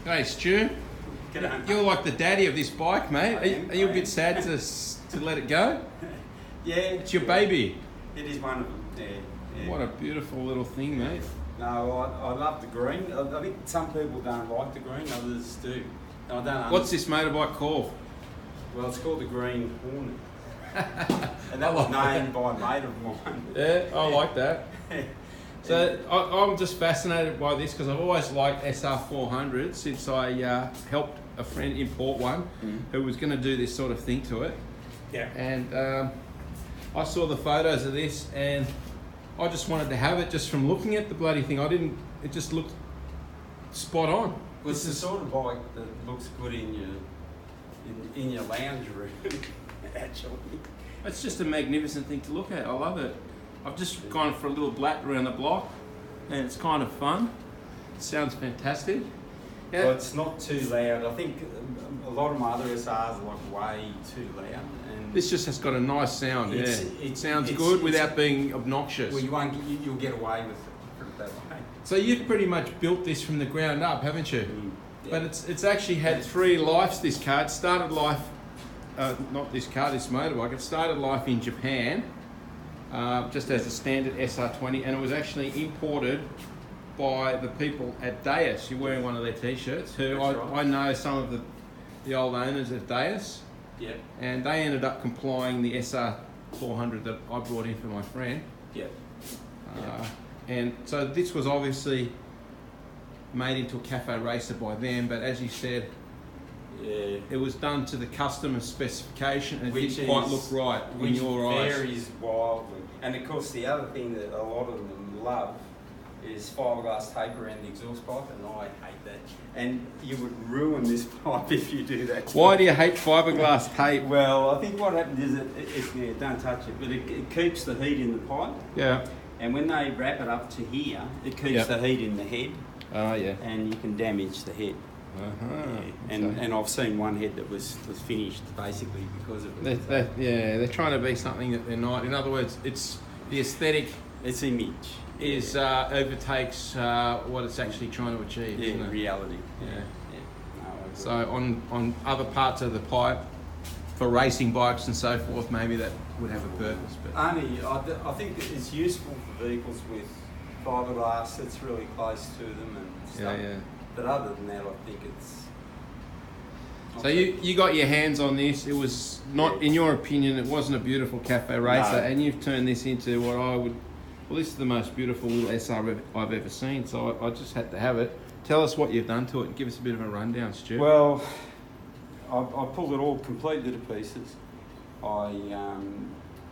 Hey, Stu. You're like the daddy of this bike, mate. Are you a bit sad to let it go? Yeah. It's your baby. It is one of them, yeah. What a beautiful little thing, mate. No, I love the green. I think some people don't like the green, others do. I don't What's this motorbike called? Well, it's called the Green Hornet. And that was named by a mate of mine. Yeah, I like that. So I'm just fascinated by this because I've always liked SR400 since I helped a friend import one who was going to do this sort of thing to it. Yeah. And I saw the photos of this and I just wanted to have it just from looking at the bloody thing. It just looked spot on. Well, it's the sort of bike that looks good in your lounge room, actually. It's just a magnificent thing to look at. I love it. I've just gone for a little black around the block and it's kind of fun. It sounds fantastic. Yeah. Well, it's not too loud. I think a lot of my other SRs are like way too loud. And this just has got a nice sound. It sounds good without being obnoxious. Well, you'll get away with it, put it that way. So you've pretty much built this from the ground up, haven't you? Yeah. But it's actually had three lives, this car. It started life, not this car, this motorbike. It started life in Japan, just as a standard SR20, and it was actually imported by the people at Deus. You're wearing one of their t-shirts, who I know some of the old owners of Deus. Yeah. And they ended up complying the SR400 that I brought in for my friend. Yeah. And so this was obviously made into a cafe racer by them, but as you said, it was done to the customer specification and it didn't quite look right in your eyes. Which varies wildly. And of course the other thing that a lot of them love is fiberglass tape around the exhaust pipe, and I hate that. And you would ruin this pipe if you do that. Why do you hate fiberglass tape? Well, I think what happens is don't touch it, but it keeps the heat in the pipe. Yeah. And when they wrap it up to here, it keeps the heat in the head. Oh, yeah. And you can damage the head. And I've seen one head that was finished basically because of it. They're trying to be something that they're not. In other words, it's the aesthetic. Its image is overtakes what it's actually trying to achieve. Yeah, isn't it? reality. Yeah. No, so on other parts of the pipe, for racing bikes and so forth, maybe that would have a purpose. But I think it's useful for vehicles with fiberglass that's really close to them and stuff. Yeah. But other than that, I think it's. So you got your hands on this. It was not, in your opinion, it wasn't a beautiful cafe racer, and you've turned this into what I would. Well, this is the most beautiful little SR I've ever seen. So I just had to have it. Tell us what you've done to it and give us a bit of a rundown, Stu. Well, I pulled it all completely to pieces. I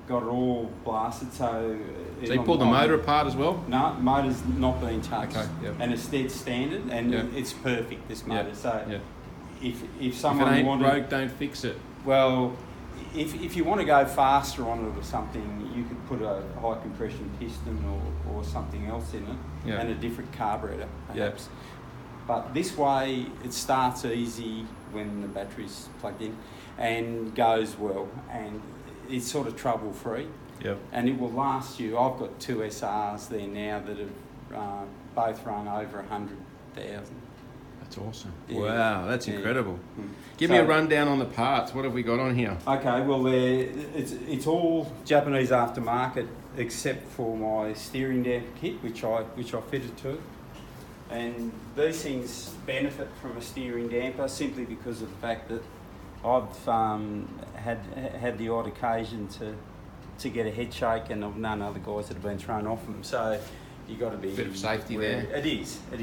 got it all blasted, so you pulled the motor apart as well? No, motor's not being touched. Okay, yep. And it's dead standard, and it's perfect, this motor. Yep. So if someone if it ain't wanted, broke, don't fix it. Well, if you want to go faster on it or something, you could put a high compression piston or something else in it, and a different carburetor perhaps. But this way it starts easy when the battery's plugged in and goes well, and it's sort of trouble free. Yep. And it will last you. I've got two SRs there now that have both run over 100,000. That's awesome. Yeah. Wow, that's incredible. Give me a rundown on the parts. What have we got on here? Okay, well, it's all Japanese aftermarket except for my steering damper kit, which I fitted to it. And these things benefit from a steering damper simply because of the fact that I've had the odd occasion to get a head shake, and I've known other guys that have been thrown off them. So you got to be a bit of safety there. It is. And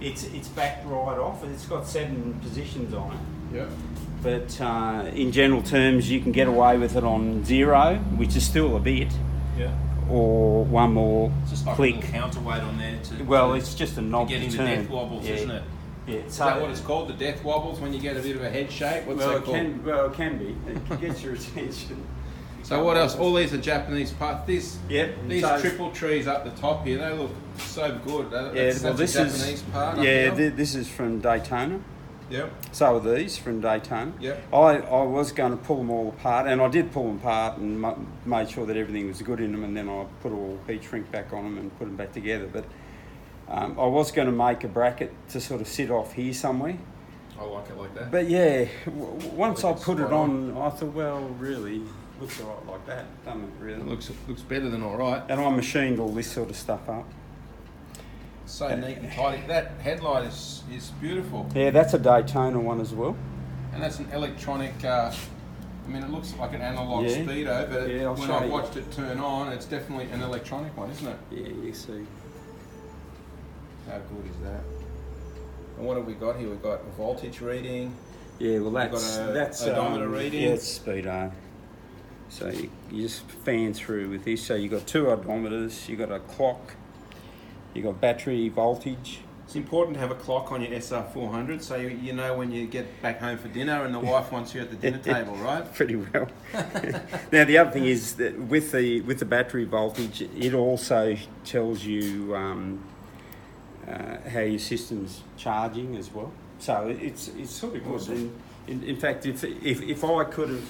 it's backed right off, and it's got 7 positions on it. Yeah. But in general terms, you can get away with it on 0, which is still a bit. Yeah. Or one more just like click. A counterweight on there it's just a knob getting to the turn. death wobbles, isn't it? Yeah. Is that what it's called, the death wobbles, when you get a bit of a head shake? What's that called? It can be. It gets your attention. So what else? All these are Japanese parts. These so triple trees up the top here, they look so good. That's this a Japanese part. This is from Daytona. Yep. So are these from Daytona. Yep. I was going to pull them all apart, and I did pull them apart and made sure that everything was good in them, and then I put all heat shrink back on them and put them back together. But I was going to make a bracket to sort of sit off here somewhere. I like it like that. But yeah, once I put it on, I thought, well, really, looks all right like that, doesn't it, really? It looks better than all right. And I machined all this sort of stuff up. So neat and tidy. That headlight is beautiful. Yeah, that's a Daytona one as well. And that's an electronic, I mean, it looks like an analog speedo, but when I watched it turn on, it's definitely an electronic one, isn't it? Yeah, you see. How good is that? And what have we got here? We've got a voltage reading. Yeah, well that's odometer reading. Yeah, it's speedo. So you just fan through with this. So you've got 2 odometers, you've got a clock, you've got battery voltage. It's important to have a clock on your SR400 so you know when you get back home for dinner and the wife wants you at the dinner table, right? Pretty well. Now the other thing is that with the battery voltage, it also tells you how your system's charging as well. So it's sort of good. Awesome. In fact, if I could have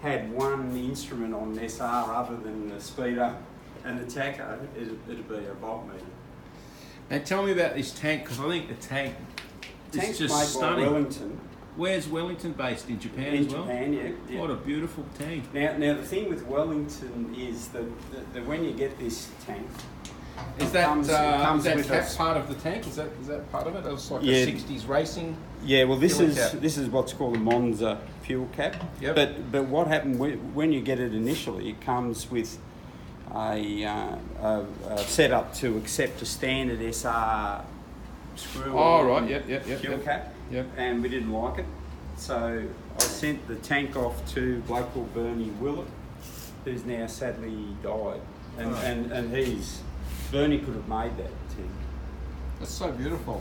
had one instrument on SR other than the speedo and the tacho, it'd be a voltmeter. Now tell me about this tank, because I think the tank is just made stunning. by Wellington. Where's Wellington based? In Japan In as well? Japan, yeah. What a beautiful tank. Now the thing with Wellington is that when you get this tank, is that with cap part of the tank? Is that part of it? It was like a 60s racing. Yeah, well this cap. is what's called a Monza fuel cap. Yep. But what happened when you get it initially, it comes with a setup to accept a standard SR screw. Oh right, yep. Fuel cap. Yep. And we didn't like it, so I sent the tank off to a bloke called Bernie Willett, who's now sadly died, and Bernie could have made that tank. That's so beautiful.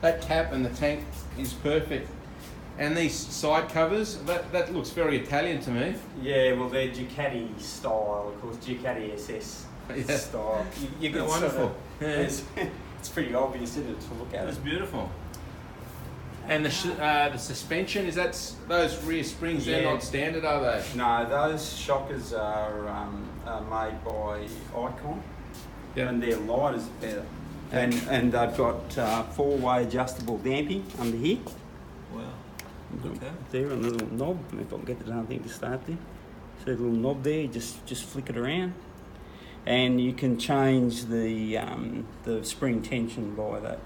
That cap and the tank is perfect. And these side covers, that looks very Italian to me. Yeah, well they're Ducati style, of course, Ducati SS style. You get wonderful. It's pretty obvious, isn't it, to look at It's it. beautiful. And the suspension, is that those rear springs? They're not standard, are they? No, those shockers are made by Icon, and they're light as a feather. And they've got 4-way adjustable damping under here. Wow. Okay. There on the little knob, if I can get the darn thing to start there. So the little knob there, just flick it around, and you can change the spring tension by that.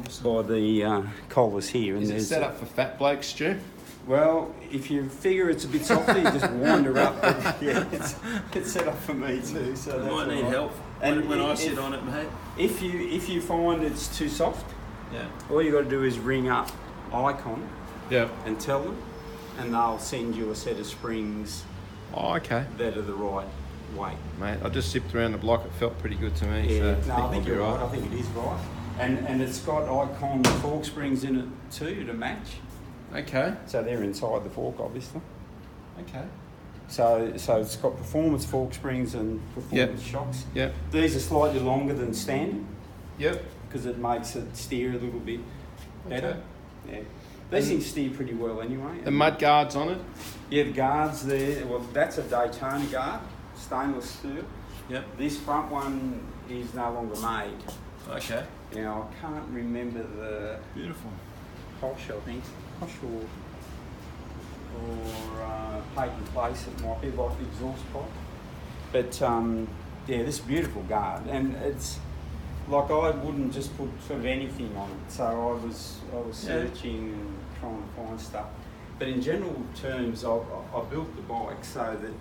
Awesome. By the collars here. Is it set up for fat blokes, Stu? Well, if you figure it's a bit softer, you just wind her up. But yeah, it's set up for me too. So I might need help when I sit on it, mate. If you find it's too soft, all you got to do is ring up Icon. And tell them, and they'll send you a set of springs. Oh, okay. That are the right weight. Mate, I just zipped around the block. It felt pretty good to me. Yeah, so I think you're right. I think it is right. And it's got Icon fork springs in it too to match. Okay. So they're inside the fork, obviously. Okay. So it's got performance fork springs and performance shocks. Yep. These are slightly longer than standard. Yep. Because it makes it steer a little bit better. Okay. Yeah. These things steer pretty well anyway. The mud guards on it? Yeah, the guards there, well that's a Daytona guard, stainless steel. Yep. This front one is no longer made. Okay. Now I can't remember the Beautiful. Posh, I think. Posh or patent place, it might be like the exhaust pipe. But yeah, this beautiful guard, and it's like I wouldn't just put sort of anything on it. So I was searching and trying to find stuff. But in general terms, I built the bike so that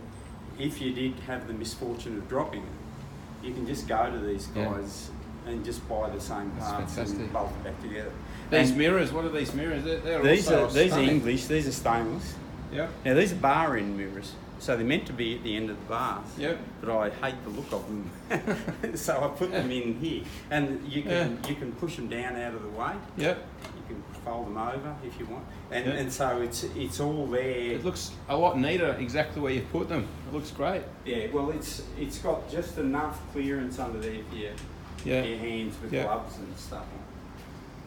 if you did have the misfortune of dropping it, you can just go to these guys and just buy the same parts and bolt it back together. These mirrors, what are these mirrors? These are English, these are stainless. Yep. Now these are bar end mirrors. So they're meant to be at the end of the bars. Yep. But I hate the look of them. So I put them in here. And you can push them down out of the way. Yep. You can fold them over if you want. And so it's all there. It looks a lot neater exactly where you put them. It looks great. Yeah, well it's got just enough clearance under there for your hands with gloves and stuff on.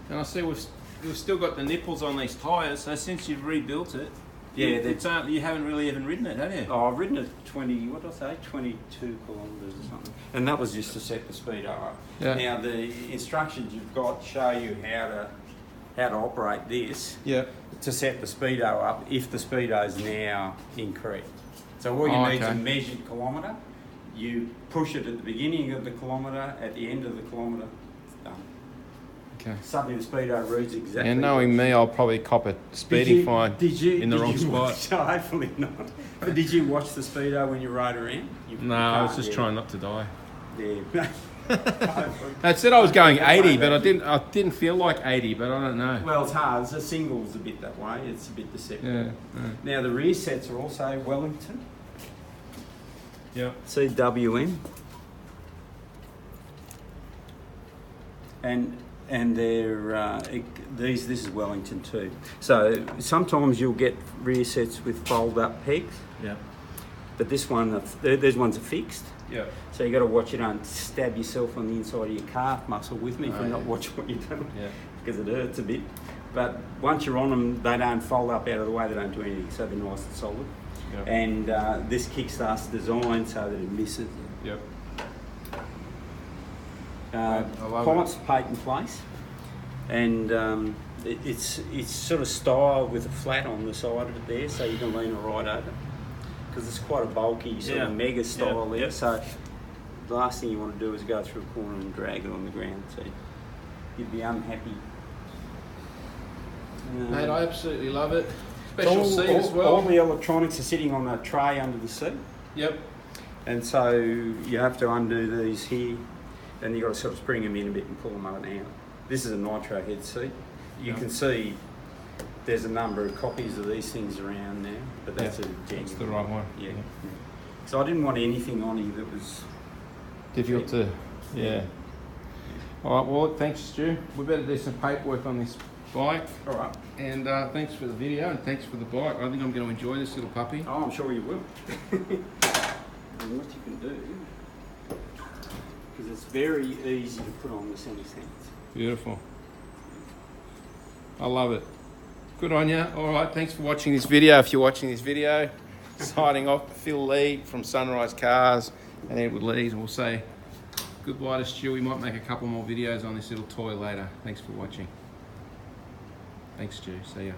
And I see we've still got the nipples on these tyres, so since you've rebuilt it, Yeah, you haven't really even ridden it, have you? Oh, I've ridden it 22 kilometres or something. And that was just to set the speedo up. Yeah. Now, the instructions you've got show you how to operate this to set the speedo up if the speedo is now incorrect. So all you need is a measured kilometre. You push it at the beginning of the kilometre, at the end of the kilometre, it's done. Okay. Suddenly the speedo reads exactly. And knowing me, I'll probably cop a speeding fine in the wrong spot. Hopefully not. But did you watch the speedo when you rode around? No, I was just trying not to die. Yeah. They said I was going 80, but I didn't feel like 80, but I don't know. Well, it's hard. The single's a bit that way. It's a bit deceptive. Yeah. Now the rear sets are also Wellington. Yeah. CWM. And they're this is Wellington too. So sometimes you'll get rear sets with fold up pegs. Yeah. But these ones are fixed. Yeah. So you got to watch you don't stab yourself on the inside of your calf muscle with me for not watching what you're doing. Yeah. Because it hurts a bit. But once you're on them, they don't fold up out of the way. They don't do anything. So they're nice and solid. Yep. And this kickstart's designed so that it misses. Yep. Points paint in place, and it's sort of styled with a flat on the side of it there, so you can lean it right over. Because it's quite a bulky sort of mega style there. So the last thing you want to do is go through a corner and drag it on the ground. So you'd be unhappy. Mate, I absolutely love it. Special seat as well. All the electronics are sitting on a tray under the seat. Yep. And so you have to undo these here, and you've got to sort of spring them in a bit and pull them out. This is a nitro head seat. You can see there's a number of copies of these things around now, but that's that's the right one. Yeah. So I didn't want anything on here that was difficult to. Yeah. All right. Well, thanks, Stu. We better do some paperwork on this bike. All right. And thanks for the video and thanks for the bike. I think I'm going to enjoy this little puppy. Oh, I'm sure you will. And what you can do, because it's very easy to put on the centre stands. Beautiful. I love it. Good on you. All right, thanks for watching this video. If you're watching this video, signing off, Phil Lee from Sunrise Cars and Edward Lees. And we'll say goodbye to Stu. We might make a couple more videos on this little toy later. Thanks for watching. Thanks, Stu. See ya.